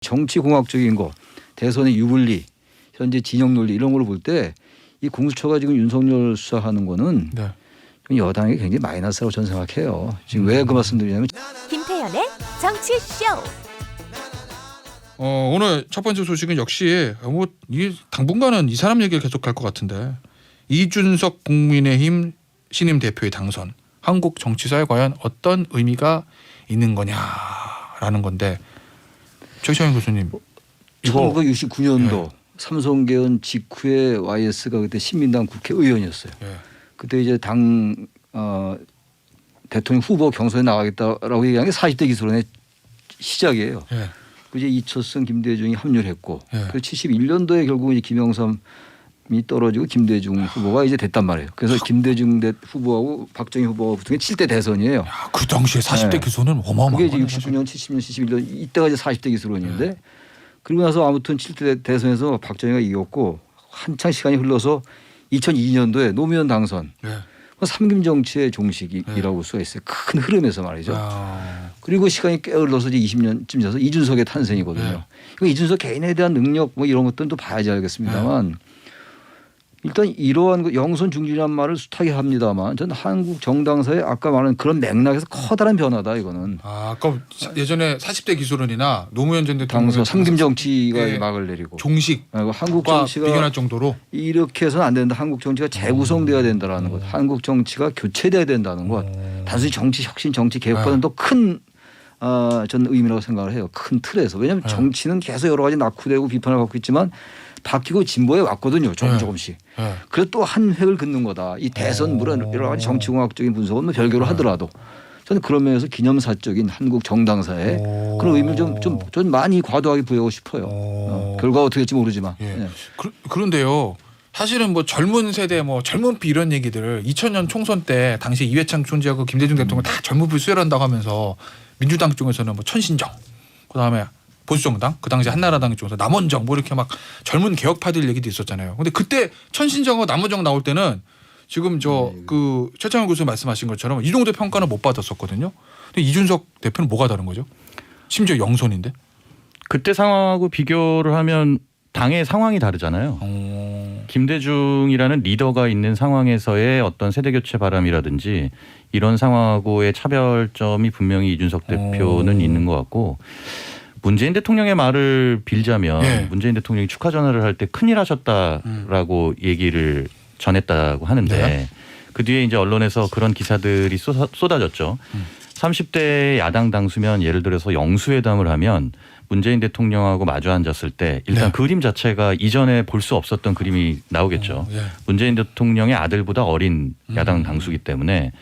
정치공학적인 거, 대선의 유불리, 현재 진영 논리 이런 걸 볼 때 이 공수처가 지금 윤석열 수사하는 거는 네. 여당에게 굉장히 마이너스라고 저는 생각해요. 지금 왜 그 말씀드리냐면 김태현의 정치쇼. 오늘 첫 번째 소식은 역시 이 당분간은 이 사람 얘기를 계속할 것 같은데 이준석 국민의힘 신임 대표의 당선 한국 정치사에 과연 어떤 의미가 있는 거냐라는 건데 최시영 교수님 이거 1969년도 삼성개헌 직후에 YS가 그때 신민당 국회의원이었어요. 그때 이제 당 대통령 후보 경선에 나가겠다라고 얘기한 게 40대 기술원의 시작이에요. 이제 이철성, 김대중이 합류를 했고 그래서 71년도에 결국 이제 김영삼이 떨어지고 김대중 후보가 이제 됐단 말이에요. 그래서 김대중 후보하고 박정희 후보가 붙은 게 7대 대선이에요. 그 당시에 40대 기수는 어마어마한 그게 이제 69년, 70년, 71년 이때가 이제 40대 기술원인데 그리고 나서 아무튼 7대 대선에서 박정희가 이겼고 한창 시간이 흘러서 2002년도에 노무현 당선. 삼김 정치의 종식이라고 볼 수가 있어요. 큰 흐름에서 말이죠. 그리고 시간이 꽤 흘러서 이제 20년쯤 돼서 이준석의 탄생이거든요. 이준석 개인에 대한 능력 뭐 이런 것들도 봐야지 알겠습니다만 일단 이러한 영선 중진이라는 말을 숱하게 합니다만 저는 한국 정당사에 아까 말한 그런 맥락에서 커다란 변화다 이거는. 아까 예전에 40대 기술원이나 노무현 전 대통령 당서 삼김 정치가 막을 내리고 종식 한국 정치가 비견할 정도로 이렇게 해서는 안 된다. 한국 정치가 재구성돼야 된다는 것. 한국 정치가 교체돼야 된다는 것. 단순히 정치 혁신, 정치 개혁보다는 더 큰 저는 의미라고 생각을 해요. 큰 틀에서. 왜냐하면 정치는 계속 여러 가지 낙후되고 비판을 받고 있지만 바뀌고 진보해 왔거든요. 조금씩. 그래서 또 한 획을 긋는 거다. 이 대선 물론 여러 가지 정치공학적인 분석은 뭐 별개로 하더라도 저는 그런 면에서 기념사적인 한국 정당사에 그런 의미를 좀 많이 과도하게 부여하고 싶어요. 결과가 어떻게 될지 모르지만. 그런데요. 사실은 뭐 젊은 세대 뭐 젊은 피 이런 얘기들을 2000년 총선 때 당시 이회창 총재하고 김대중 대통령 다 젊은 피 수혈한다고 하면서 민주당 쪽에서는 뭐 천신정 그다음에 보수정당 그 당시 한나라당 쪽에서 남원정 뭐 이렇게 막 젊은 개혁파들 얘기도 있었잖아요. 근데 그때 천신정하고 남원정 나올 때는 지금 그 최창원 교수 말씀하신 것처럼 이 정도 평가는 못 받았었거든요. 근데 이준석 대표는 뭐가 다른 거죠? 심지어 영선인데? 그때 상황하고 비교를 하면 당의 상황이 다르잖아요. 김대중이라는 리더가 있는 상황에서의 어떤 세대교체 바람이라든지 이런 상황하고의 차별점이 분명히 이준석 대표는 있는 것 같고 문재인 대통령의 말을 빌자면 문재인 대통령이 축하 전화를 할 때 큰일 하셨다라고 얘기를 전했다고 하는데 그 뒤에 이제 언론에서 그런 기사들이 쏟아졌죠. 30대 야당 당수면 예를 들어서 영수회담을 하면 문재인 대통령하고 마주 앉았을 때 일단 그림 자체가 이전에 볼 수 없었던 그림이 나오겠죠. 문재인 대통령의 아들보다 어린 야당 당수기 때문에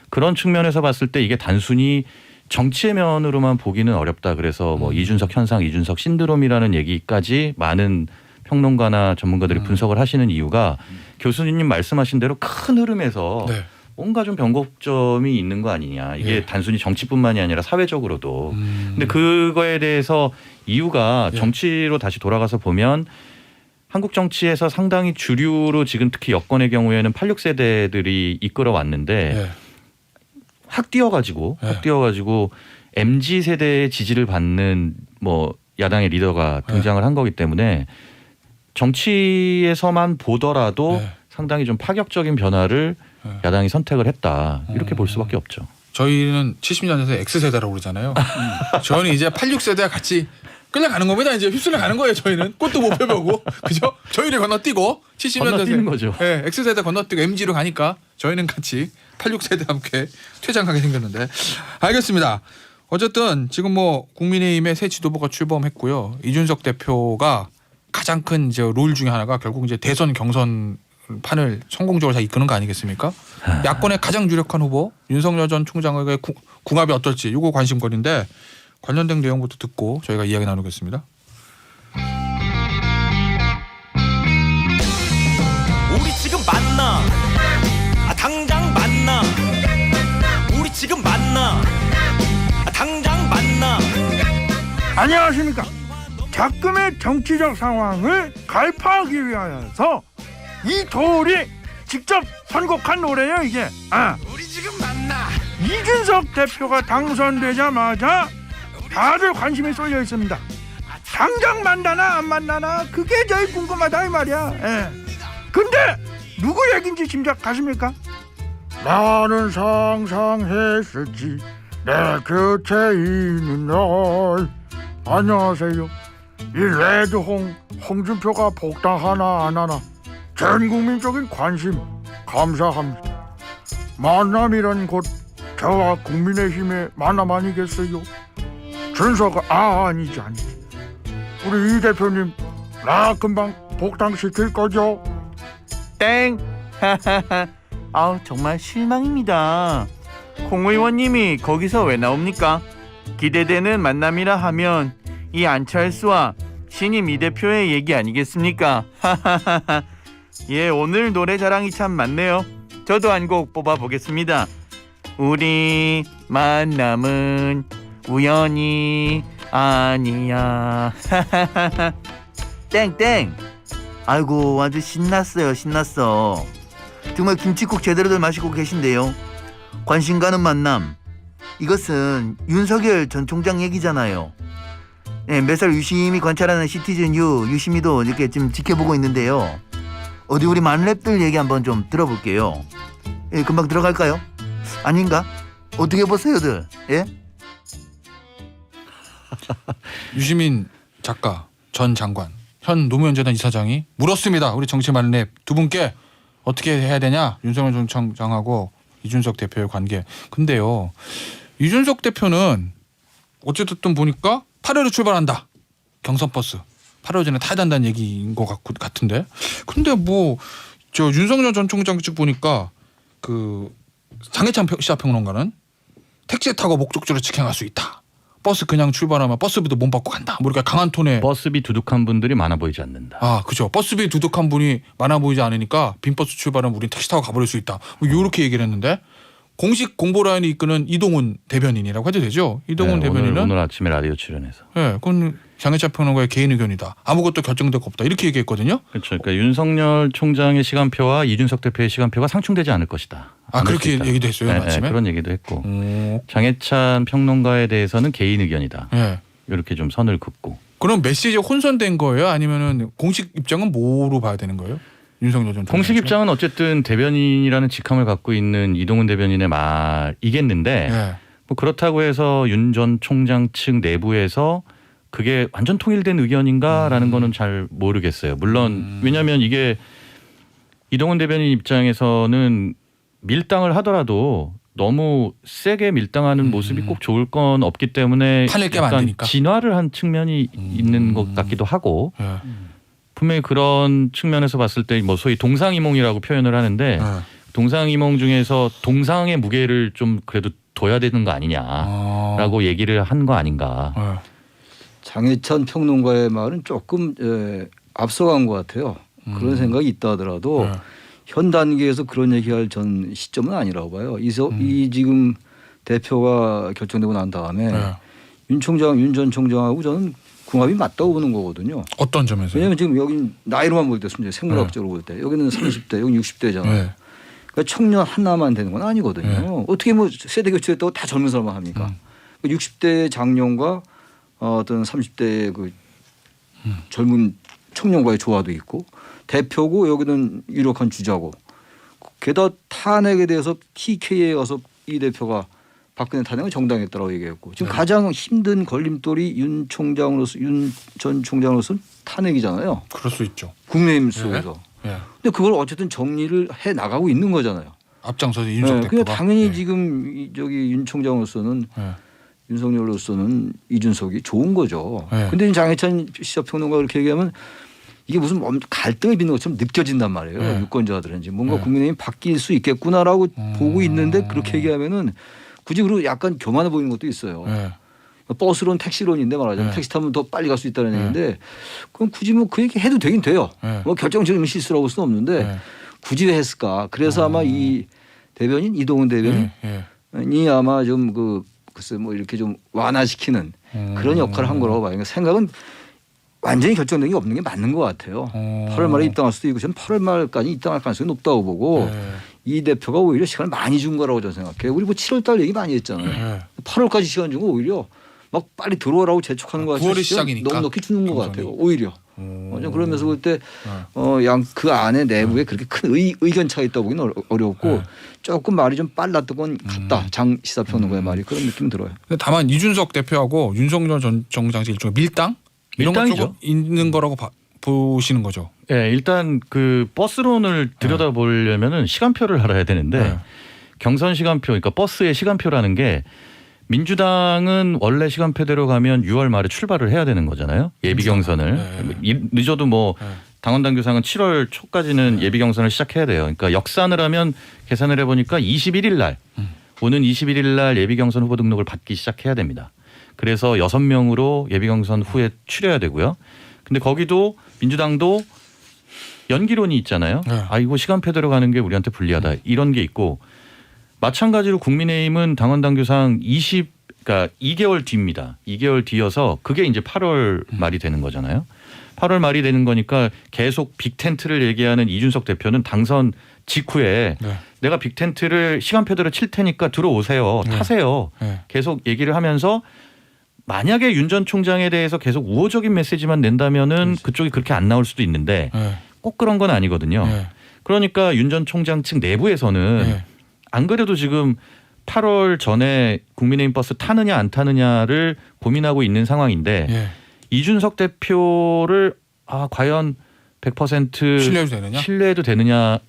그런 측면에서 봤을 때 이게 단순히 정치의 면으로만 보기는 어렵다. 그래서 뭐 이준석 현상, 이준석 신드롬이라는 얘기까지 많은 평론가나 전문가들이 분석을 하시는 이유가 교수님 말씀하신 대로 큰 흐름에서 뭔가 좀 변곡점이 있는 거 아니냐. 이게 단순히 정치뿐만이 아니라 사회적으로도. 근데 그거에 대해서 이유가 정치로 다시 돌아가서 보면 한국 정치에서 상당히 주류로 지금 특히 여권의 경우에는 86세대들이 이끌어 왔는데 확 뛰어가지고 MZ 세대의 지지를 받는 뭐 야당의 리더가 등장을 한 거기 때문에 정치에서만 보더라도 상당히 좀 파격적인 변화를 야당이 선택을 했다. 이렇게 볼 수밖에 없죠. 저희는 70년대에서 X세대라고 그러잖아요. 저희는 이제 86세대와 같이 끌려가는 겁니다. 이제 휩쓸려가는 거예요. 저희는 꽃도 못 펴보고 그죠? 저희를 건너뛰고 70년대 건너뛰는 거죠. X세대 건너뛰고 MG로 가니까 저희는 같이 86세대 함께 퇴장하게 생겼는데 알겠습니다. 어쨌든 지금 뭐 국민의힘의 새 지도부가 출범했고요. 이준석 대표가 가장 큰 이제 롤 중에 하나가 결국 이제 대선 경선 판을 성공적으로 잘 이끄는 거 아니겠습니까? 야권의 가장 유력한 후보 윤석열 전 총장의 궁합이 어떨지 이거 관심거리인데 관련된 내용부터 듣고 저희가 이야기 나누겠습니다. 우리 지금 만나 당장 만나 우리 지금 만나 당장 만나. 안녕하십니까. 작금의 정치적 상황을 갈파하기 위하여서 이 도울이 직접 선곡한 노래예요 이게. 우리 지금 만나. 이준석 대표가 당선되자마자 다들 관심이 쏠려 있습니다. 당장 만나나 안 만나나 그게 제일 궁금하다 이 말이야. 예. 근데 누구 얘긴지 짐작가십니까? 나는 상상했었지 내 곁에 있는 널. 안녕하세요. 이 레드홍 홍준표가 복당하나 안 하나 전 국민적인 관심 감사합니다. 만남이란 곧 저와 국민의힘의 만남 아니겠어요? 준서가 아니지. 우리 이 대표님 나 금방 복당시킬 거죠? 땡. 아우 정말 실망입니다. 공 의원님이 거기서 왜 나옵니까? 기대되는 만남이라 하면 이 안철수와 신임 이 대표의 얘기 아니겠습니까? 예, 오늘 노래 자랑이 참 많네요. 저도 한 곡 뽑아보겠습니다. 우리 만남은 우연이 아니야. 땡땡. 아이고 아주 신났어요. 신났어. 정말 김치국 제대로들 마시고 계신데요. 관심 가는 만남. 이것은 윤석열 전 총장 얘기잖아요. 네, 매달 유심히 관찰하는 시티즌 유심히도 이렇게 좀 지켜보고 있는데요. 어디 우리 만렙들 얘기 한번 좀 들어볼게요. 예, 금방 들어갈까요? 아닌가? 어떻게 보세요들? 예? 유시민 작가, 전 장관, 현 노무현재단 이사장이 물었습니다. 우리 정치 만렙 두 분께 어떻게 해야 되냐? 윤석열 전 총장하고 이준석 대표의 관계. 근데요, 이준석 대표는 어쨌든 보니까 8월에 출발한다. 경선버스 8월 전에 타야 된다는 얘기인 것 같은데. 근데 뭐 저 윤석열 전 총장 측 보니까 그 장해찬 시사평론가는 택시 타고 목적지로 직행할 수 있다. 버스 그냥 출발하면 버스비도 못 받고 간다. 뭐 이렇게 강한 톤에. 버스비 두둑한 분들이 많아 보이지 않는다. 아, 그죠. 버스비 두둑한 분이 많아 보이지 않으니까 빈 버스 출발하면 우린 택시 타고 가버릴 수 있다. 뭐 이렇게 얘기를 했는데 공식 공보 라인을 이끄는 이동훈 대변인이라고 해도 되죠. 이동훈 네, 대변인은 오늘 아침에 라디오 출연해서. 네, 그건 장해찬 평론가의 개인 의견이다. 아무것도 결정될 거 없다. 이렇게 얘기했거든요. 그렇죠. 그러니까 윤석열 총장의 시간표와 이준석 대표의 시간표가 상충되지 않을 것이다. 아, 그렇게 얘기도 했어요. 네, 아침에. 네, 그런 얘기도 했고. 장해찬 평론가에 대해서는 개인 의견이다. 네. 이렇게 좀 선을 긋고. 그럼 메시지가 혼선된 거예요? 아니면은 공식 입장은 뭐로 봐야 되는 거예요? 윤석열 전 총장. 공식 입장은 어쨌든 대변인이라는 직함을 갖고 있는 이동훈 대변인의 말이겠는데 네. 뭐 그렇다고 해서 윤 전 총장 측 내부에서 그게 완전 통일된 의견인가라는 거는 잘 모르겠어요. 물론 왜냐하면 이게 이동훈 대변인 입장에서는 밀당을 하더라도 너무 세게 밀당하는 모습이 꼭 좋을 건 없기 때문에 판을 깨면 안 약간 되니까. 진화를 한 측면이 있는 것 같기도 하고 네. 분명히 그런 측면에서 봤을 때 뭐 소위 동상이몽이라고 표현을 하는데 네. 동상이몽 중에서 동상의 무게를 좀 그래도 둬야 되는 거 아니냐라고 얘기를 한 거 아닌가. 네. 장해찬 평론가의 말은 조금 앞서간 것 같아요. 그런 생각이 있다 하더라도 네. 현 단계에서 그런 얘기할 전 시점은 아니라고 봐요. 이 지금 대표가 결정되고 난 다음에 네. 윤 전 총장하고 저는 궁합이 맞다고 보는 거거든요. 어떤 점에서? 왜냐하면 지금 여기 나이로만 볼 때 생물학적으로 볼 때 여기는 30대, 여기 60대잖아요. 네. 그러니까 청년 하나만 되는 건 아니거든요. 네. 어떻게 뭐 세대 교체했다고 다 젊은 사람만 합니까? 60대 장년과 어떤 30대의 그 젊은 청년과의 조화도 있고 대표고 여기는 유력한 주자고 게다가 탄핵에 대해서 TK에 가서 이 대표가 박근혜 탄핵을 정당했다고 얘기했고 지금 가장 힘든 걸림돌이 윤 전 총장으로서 탄핵이잖아요. 그럴 수 있죠. 국내임 속에서. 네. 근데 그걸 어쨌든 정리를 해 나가고 있는 거잖아요. 앞장서서 이준석 그러니까 대표가. 당연히 네. 지금 저기 윤 총장으로서는 네. 윤석열로서는 이준석이 좋은 거죠. 네. 근데 장해찬 시사평론가 그렇게 얘기하면 이게 무슨 갈등을 빚는 것처럼 느껴진단 말이에요. 네. 유권자들은 지금 뭔가 네. 국민의힘이 바뀔 수 있겠구나라고 보고 있는데 그렇게 얘기하면은 굳이 그리고 약간 교만해 보이는 것도 있어요. 네. 버스론 택시론인데 말하자면 네. 택시 타면 더 빨리 갈 수 있다는 얘기인데 그럼 굳이 뭐 그 얘기 해도 되긴 돼요. 네. 뭐 결정적인 실수라고 할 수는 없는데 네. 굳이 왜 했을까? 그래서 아마 이 대변인 이동훈 대변인이 네. 아마 좀 글쎄 뭐 이렇게 좀 완화시키는 그런 역할을 한 거라고 봐요. 그러니까 생각은 완전히 결정된 게 없는 게 맞는 것 같아요. 8월 말에 입당할 수도 있고 저는 8월 말까지 입당할 가능성이 높다고 보고 네. 이 대표가 오히려 시간을 많이 준 거라고 저는 생각해요. 우리 뭐 7월 달 얘기 많이 했잖아요. 네. 8월까지 시간 주고 오히려 막 빨리 들어오라고 재촉하는 것 같아요. 9월이 시작이니까. 너무 높게 주는 것 경선이. 같아요. 오히려. 좀 그러면서 그때 양 그 안에 내부에 그렇게 큰 의견 차가 있다 보기는 어렵고 조금 말이 좀 빨랐던 건 같다. 장 시사평론가의 말이 그런 느낌 들어요. 근데 다만 이준석 대표하고 윤석열 전 정장실 일종의 밀당 이런 거 밀당이죠. 조금 있는 거라고 보시는 거죠. 네, 일단 그 버스론을 들여다보려면은 시간표를 알아야 되는데 네. 경선 시간표, 그러니까 버스의 시간표라는 게 민주당은 원래 시간표대로 가면 6월 말에 출발을 해야 되는 거잖아요. 예비 경선을 늦어도 뭐 당원 당규상은 7월 초까지는 예비 경선을 시작해야 돼요. 그러니까 역산을 하면 계산을 해보니까 21일 날 오는 21일 날 예비 경선 후보 등록을 받기 시작해야 됩니다. 그래서 6명으로 예비 경선 후에 추려야 되고요. 근데 거기도 민주당도 연기론이 있잖아요. 네. 아 이거 시간표대로 가는 게 우리한테 불리하다 이런 게 있고 마찬가지로 국민의힘은 당원 당규상 그러니까 2개월 뒤입니다. 2개월 뒤여서 그게 이제 8월 말이 되는 거잖아요. 8월 말이 되는 거니까 계속 빅텐트를 얘기하는 이준석 대표는 당선 직후에 네. 내가 빅텐트를 시간표대로 칠 테니까 들어오세요. 네. 타세요. 네. 계속 얘기를 하면서 만약에 윤 전 총장에 대해서 계속 우호적인 메시지만 낸다면은 그쪽이 그렇게 안 나올 수도 있는데 네. 꼭 그런 건 아니거든요. 네. 그러니까 윤 전 총장 측 내부에서는 네. 안 그래도 지금 8월 전에 국민의힘 버스 타느냐 안 타느냐를 고민하고 있는 상황인데 네. 이준석 대표를 과연 100% 신뢰해도 되느냐? 신뢰해도 되느냐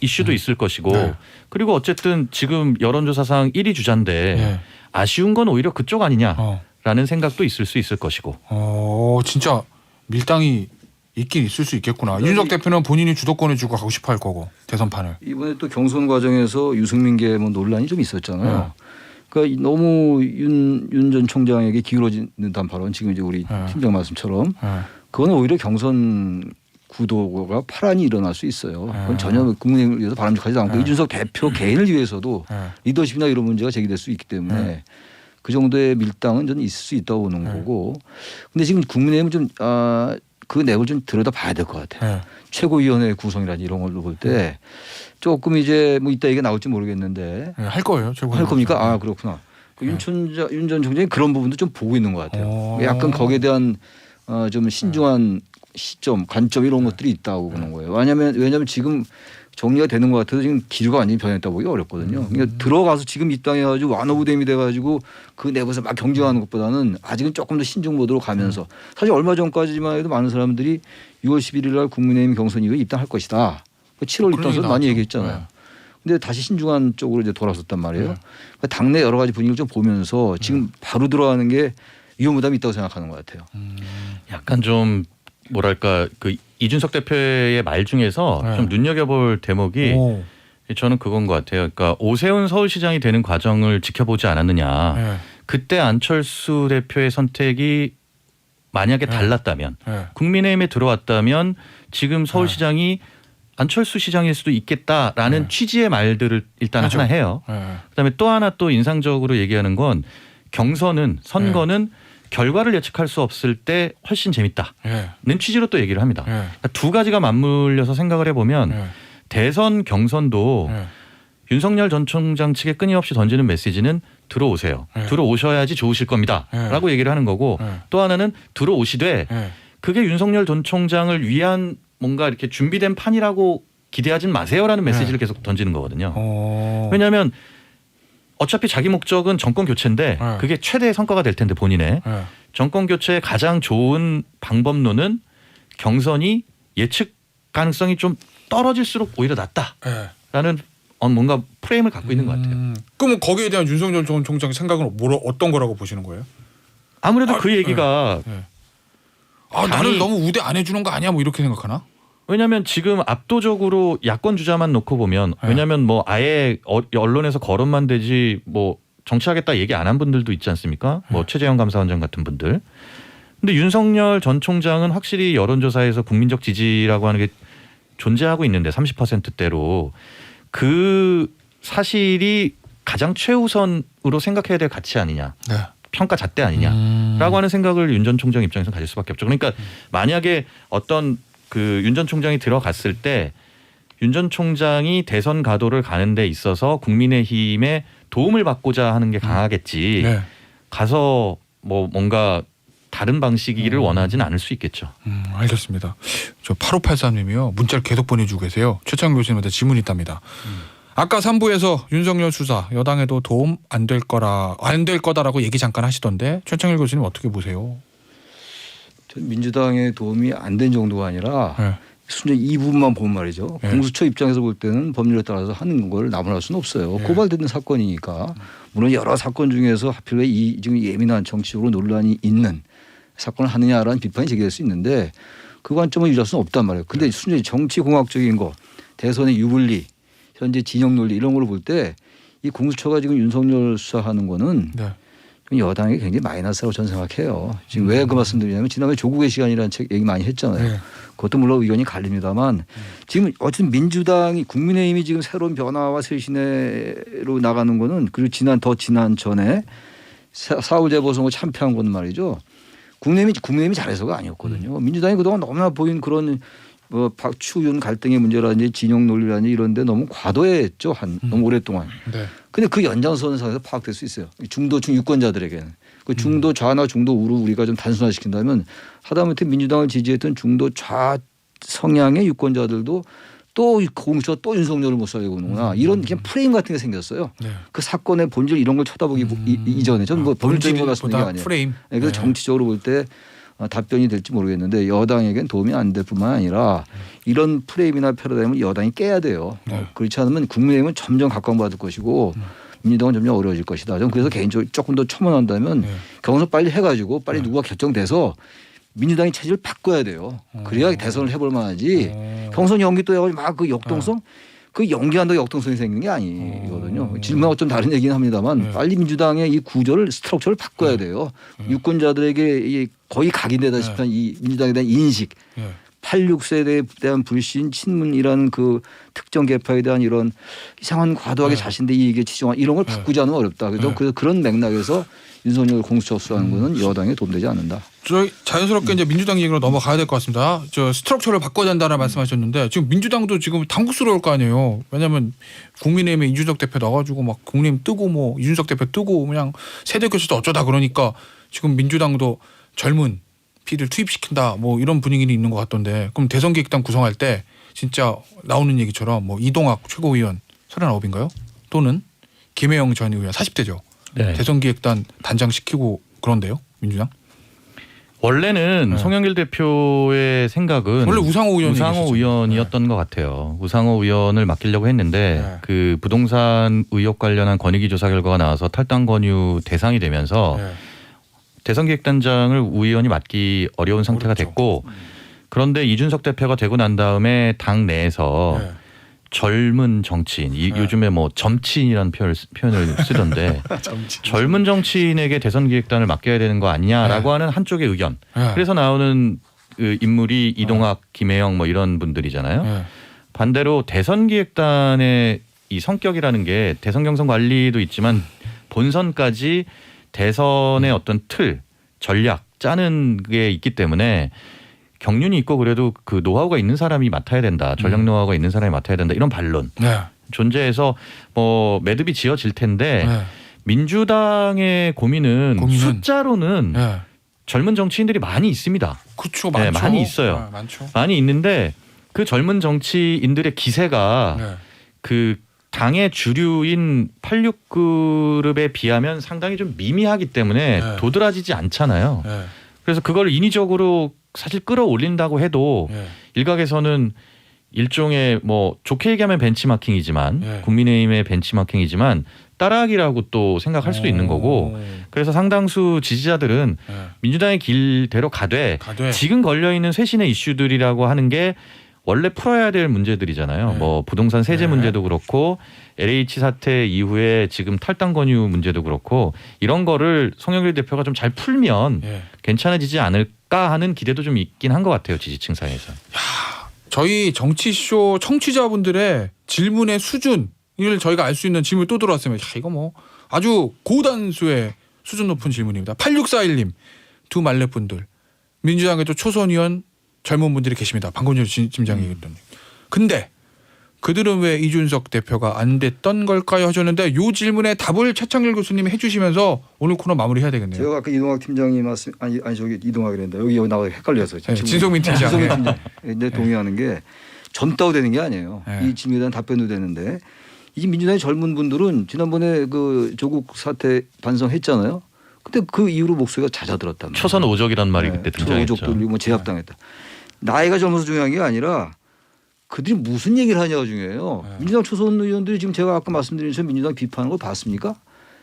이슈도 있을 것이고 네. 그리고 어쨌든 지금 여론조사상 1위 주자인데 네. 아쉬운 건 오히려 그쪽 아니냐라는 어. 생각도 있을 수 있을 것이고 진짜 밀당이 있긴 있을 수 있겠구나. 이준석 대표는 본인이 주도권을 주고 가고 싶어 할 거고 대선판을. 이번에 또 경선 과정에서 유승민계 뭐 논란이 좀 있었잖아요. 그러니까 너무 윤 전 총장에게 기울어진다는 발언 지금 이제 우리 팀장 말씀처럼 그건 오히려 경선 구도가 파란이 일어날 수 있어요. 그건 전혀 국민의힘을 위해서 바람직하지 않고 이준석 대표 개인을 위해서도 리더십이나 이런 문제가 제기될 수 있기 때문에 그 정도의 밀당은 저는 있을 수 있다고 보는 거고. 근데 지금 국민의힘은 좀 그 내용을 좀 들여다봐야 될 것 같아요. 최고위원회 구성이라든지 이런 걸로 볼 때 조금 이제 뭐 이따 얘기가 나올지 모르겠는데 할 거예요. 할 겁니까? 그렇구나. 윤 전 총장이 그런 부분도 좀 보고 있는 것 같아요. 약간 거기에 대한 좀 신중한 시점, 관점 이런 것들이 있다고 보는 거예요. 왜냐하면 지금 정리가 되는 것 같아도 지금 기류가 완전히 변했다고 보기 어렵거든요. 그러니까 들어가서 지금 입당해가지고 완오브댐이 돼가지고 그 내부에서 막 경쟁하는 것보다는 아직은 조금 더 신중 모드로 가면서 사실 얼마 전까지만 해도 많은 사람들이 6월 11일 날 국민의힘 경선 이후에 입당할 것이다. 7월 입당서도 많이 얘기했잖아요. 근데 다시 신중한 쪽으로 이제 돌아섰단 말이에요. 그러니까 당내 여러 가지 분위기를 좀 보면서 지금 바로 들어가는 게 위험부담이 있다고 생각하는 것 같아요. 약간 좀 뭐랄까 그 이준석 대표의 말 중에서 좀 눈여겨볼 대목이 저는 그건 것 같아요. 그러니까 오세훈 서울시장이 되는 과정을 지켜보지 않았느냐. 그때 안철수 대표의 선택이 만약에 달랐다면 국민의힘에 들어왔다면 지금 서울시장이 안철수 시장일 수도 있겠다라는 취지의 말들을 일단 하나 해요. 그다음에 또 하나 또 인상적으로 얘기하는 건 경선은 선거는 결과를 예측할 수 없을 때 훨씬 재밌다는 취지로 또 얘기를 합니다. 그러니까 두 가지가 맞물려서 생각을 해보면 대선 경선도 윤석열 전 총장 측에 끊임없이 던지는 메시지는 들어오세요. 들어오셔야지 좋으실 겁니다. 라고 얘기를 하는 거고 또 하나는 들어오시되 그게 윤석열 전 총장을 위한 뭔가 이렇게 준비된 판이라고 기대하진 마세요라는 메시지를 계속 던지는 거거든요. 왜냐하면 어차피 자기 목적은 정권 교체인데 그게 최대의 성과가 될 텐데 본인의 정권 교체의 가장 좋은 방법론은 경선이 예측 가능성이 좀 떨어질수록 오히려 낫다라는 뭔가 프레임을 갖고 있는 것 같아요. 그럼 거기에 대한 윤석열 전 총장 생각은 어떤 거라고 보시는 거예요? 아무래도 그 얘기가 나를 너무 우대 안 해주는 거 아니야? 뭐 이렇게 생각하나? 왜냐하면 지금 압도적으로 야권 주자만 놓고 보면 왜냐하면 뭐 아예 언론에서 거론만 되지 뭐 정치하겠다 얘기 안 한 분들도 있지 않습니까? 뭐 최재형 감사원장 같은 분들. 근데 윤석열 전 총장은 확실히 여론조사에서 국민적 지지라고 하는 게 존재하고 있는데 30%대로 그 사실이 가장 최우선으로 생각해야 될 가치 아니냐. 평가 잣대 아니냐라고 하는 생각을 윤 전 총장 입장에서 가질 수밖에 없죠. 그러니까 만약에 어떤 그 윤 전 총장이 들어갔을 때 윤 전 총장이 대선 가도를 가는 데 있어서 국민의힘의 도움을 받고자 하는 게 강하겠지. 가서 뭐 뭔가 다른 방식이기를 원하진 않을 수 있겠죠. 알겠습니다. 저 8583님이요. 문자를 계속 보내주고 계세요. 최창 교수님한테 질문이 있답니다. 아까 3부에서 윤석열 수사 여당에도 도움 안 될 거다라고 얘기 잠깐 하시던데 최창일 교수님 어떻게 보세요? 전 민주당의 도움이 안 된 정도가 아니라 네. 순전 이 부분만 보면 말이죠. 네. 공수처 입장에서 볼 때는 법률에 따라서 하는 걸 나무랄 수는 없어요. 네. 고발되는 사건이니까. 물론 여러 사건 중에서 하필 왜 이 지금 예민한 정치적으로 논란이 있는 사건을 하느냐라는 비판이 제기될 수 있는데 그 관점은 유지할 수는 없단 말이에요. 근데 순전히 정치공학적인 거, 대선의 유불리, 현재 진영 논리 이런 걸 볼 때 이 공수처가 지금 윤석열 수사하는 거는 네. 여당이 굉장히 마이너스라고 저는 생각해요. 지금 왜 그 말씀드리냐면 지난번에 조국의 시간이라는 책 얘기 많이 했잖아요. 네. 그것도 물론 의견이 갈립니다만 지금 어쨌든 민주당이 국민의힘이 지금 새로운 변화와 쇄신으로 나가는 거는 그리고 더 지난 전에 4월 재보선거 참패한 건 말이죠. 국민의힘이 잘해서가 아니었거든요. 민주당이 그동안 너무나 보인 그런 뭐 박추윤 갈등의 문제라든지 진영 논리라든지 이런 데 너무 과도했죠. 너무 오랫동안. 네. 근데 그 연장선상에서 파악될 수 있어요. 중도 중유권자들에게는. 그 중도 좌나 중도 우로 우리가 좀 단순화시킨다면 하다못해 민주당을 지지했던 중도 좌 성향의 유권자들도 또 공수처 또 윤석열을 못 살리고 오는구나. 이런 그냥 프레임 같은 게 생겼어요. 네. 그 사건의 본질 이런 걸 쳐다보기 이전에 저는 뭐 법률적인 거 말씀드리는 게 아니에요. 프레임. 네, 그래서 네. 정치적으로 볼 때 답변이 될지 모르겠는데 여당에겐 도움이 안 될 뿐만 아니라 이런 프레임이나 패러다임을 여당이 깨야 돼요. 네. 그렇지 않으면 국민의힘은 점점 각광받을 것이고 민주당은 점점 어려워질 것이다. 저는 그래서 개인적으로 조금 더 첨언한다면 네. 경선 빨리 해가지고 빨리 네. 누가 결정돼서 민주당이 체질을 바꿔야 돼요. 그래야 대선을 해볼 만하지. 경선 연기 또 해가지고 막 그 역동성 그 연기한다고 역동성이 생기는 게 아니거든요. 질문하고 좀 다른 얘기는 합니다만 네. 빨리 민주당의 이 구조를 스트럭처를 바꿔야 돼요. 유권자들에게 이 거의 각인되다시피 한 이 민주당에 대한 인식, 네. 86세대에 대한 불신, 친문이라는 그 특정 계파에 대한 이런 이상한 과도하게 네. 자신의 이익에 치중한 이런 걸 네. 바꾸지 않으면 어렵다. 그래서 네. 그런 맥락에서 윤석열 공수처 수사하는 거는 여당에 도움되지 않는다. 저희 자연스럽게 이제 민주당 얘기로 넘어가야 될 것 같습니다. 저 스트럭처를 바꿔야 된다는 말씀하셨는데 지금 민주당도 지금 당국스러울 거 아니에요. 왜냐하면 국민의힘에 이준석 대표 나가지고 막 국민의힘 뜨고 뭐 이준석 대표 뜨고 그냥 세대 교체도 어쩌다 그러니까 지금 민주당도 젊은 피를 투입시킨다 뭐 이런 분위기는 있는 것 같던데 그럼 대선기획단 구성할 때 진짜 나오는 얘기처럼 뭐 이동학 최고위원 39인가요? 또는 김혜영 전 의원 40대죠. 네. 대선기획단 단장 시키고 그런데요, 민주당? 원래는 네. 송영길 대표의 생각은 원래 우상호 의원이 의원이었던 것 같아요. 우상호 의원을 맡기려고 했는데 네. 그 부동산 의혹 관련한 권익위 조사 결과가 나와서 탈당 권유 대상이 되면서 네. 대선기획단장을 우 의원이 맡기 어려운 상태가 어렵죠. 됐고 그런데 이준석 대표가 되고 난 다음에 당 내에서 네. 젊은 정치인 네. 요즘에 뭐 점치인이라는 표현을 쓰던데 젊은 정치인에게 대선기획단을 맡겨야 되는 거 아니냐라고 네. 하는 한쪽의 의견. 네. 그래서 나오는 그 인물이 이동학, 김혜영 뭐 이런 분들이잖아요. 네. 반대로 대선기획단의 이 성격이라는 게 대선 경선 관리도 있지만 본선까지 대선의 어떤 틀, 전략 짜는 게 있기 때문에 경륜이 있고 그래도 그 노하우가 있는 사람이 맡아야 된다. 전략 노하우가 있는 사람이 맡아야 된다. 이런 반론 네. 존재해서 뭐 매듭이 지어질 텐데 네. 민주당의 고민은 숫자로는 네. 젊은 정치인들이 많이 있습니다. 그렇죠, 네, 많죠. 많이 있어요. 네, 많죠. 많이 있는데 그 젊은 정치인들의 기세가 네. 그 당의 주류인 86그룹에 비하면 상당히 좀 미미하기 때문에 네. 도드라지지 않잖아요. 네. 그래서 그걸 인위적으로 사실 끌어올린다고 해도 네. 일각에서는 일종의 뭐 좋게 얘기하면 벤치마킹이지만 네. 국민의힘의 벤치마킹이지만 따라하기라고 또 생각할 수도 있는 거고 그래서 상당수 지지자들은 네. 민주당의 길대로 가되 지금 걸려있는 쇄신의 이슈들이라고 하는 게 원래 풀어야 될 문제들이잖아요. 네. 뭐 부동산 세제 네. 문제도 그렇고 LH 사태 이후에 지금 탈당 권유 문제도 그렇고 이런 거를 송영길 대표가 좀 잘 풀면 네. 괜찮아지지 않을까 하는 기대도 좀 있긴 한 것 같아요. 지지층 사이에서. 저희 정치쇼 청취자분들의 질문의 수준을 저희가 알 수 있는 질문이 또 들어왔으면 이거 뭐 아주 고단수의 수준 높은 질문입니다. 8641님 두 말레분들 민주당에도 초선 의원 젊은 분들이 계십니다. 방금 전에 팀장이 얘기했던. 근데 그들은 왜 이준석 대표가 안 됐던 걸까요 하셨는데 이 질문에 답을 최창일 교수님이 해주시면서 오늘 코너 마무리해야 되겠네요. 제가 아까 이동학 팀장이 말씀 아니 저기 이동학이란다. 여기 나와 헷갈려서 네, 진성민 팀장. 진성민 팀장. 근데 동의하는 게 젊다고 되는 게 아니에요. 네. 이 질문에 대한 답변도 되는데 이 민주당의 젊은 분들은 지난번에 그 조국 사태 반성했잖아요. 근데 그 이후로 목소리가 잦아들었단 말이에요. 초선 오적이란 말이 네, 그때 등장했죠. 초선 오적 뭐 제압당했다. 나이가 젊어서 중요한 게 아니라 그들이 무슨 얘기를 하냐가 중요해요. 네. 민주당 초선 의원들이 지금 제가 아까 말씀드린 것처럼 민주당 비판하는 걸 봤습니까?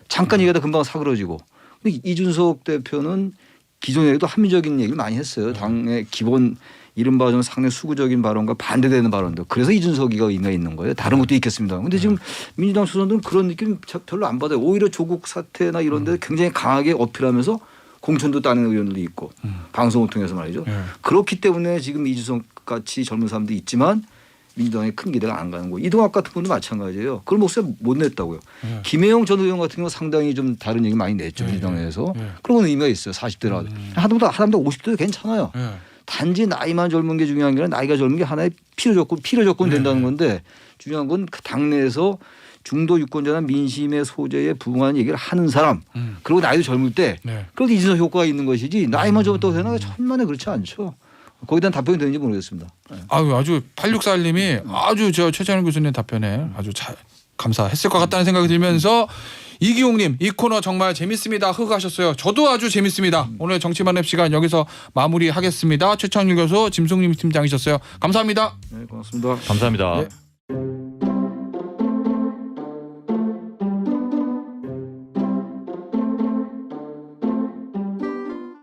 잠깐 얘기하다 금방 사그러지고. 근데 이준석 대표는 기존에도 합리적인 얘기를 많이 했어요. 당의 기본 이른바 좀 상당히 수구적인 발언과 반대되는 발언도. 그래서 이준석이가 있는 거예요. 다른 것도 있겠습니다. 근데 지금 민주당 초선들은 그런 느낌 별로 안 받아요. 오히려 조국 사태나 이런 데 굉장히 강하게 어필하면서 공천도 따는 의원들도 있고 방송을 통해서 말이죠. 그렇기 때문에 지금 이준석 같이 젊은 사람도 있지만 민주당에 큰 기대가 안 가는 거예요. 이동학 같은 분도 마찬가지예요. 그런 목소리 못 냈다고요. 김혜영 전 의원 같은 경우 상당히 좀 다른 얘기 많이 냈죠. 민주당에서. 그런 건 의미가 있어요. 40대라. 하다보다 50대도 괜찮아요. 단지 나이만 젊은 게 중요한 게 아니라 나이가 젊은 게 하나의 필요 조건 된다는 건데 중요한 건 그 당내에서 중도 유권자나 민심의 소재에 부응하는 얘기를 하는 사람 그리고 나이도 젊을 때 그렇게 이준석 효과가 있는 것이지 나이만 젊었다고 되나 천만에 그렇지 않죠. 거기에 대한 답변이 되는지 모르겠습니다. 아주 8641님이 아주 저 최창일 교수님 답변에 아주 잘 감사했을 것 같다는 생각이 들면서 이기용님 이 코너 정말 재밌습니다. 흑하셨어요. 저도 아주 재밌습니다. 오늘 정치만렙 시간 여기서 마무리하겠습니다. 최창일 교수, 짐승림 팀장이셨어요. 감사합니다. 네, 고맙습니다. 감사합니다. 네.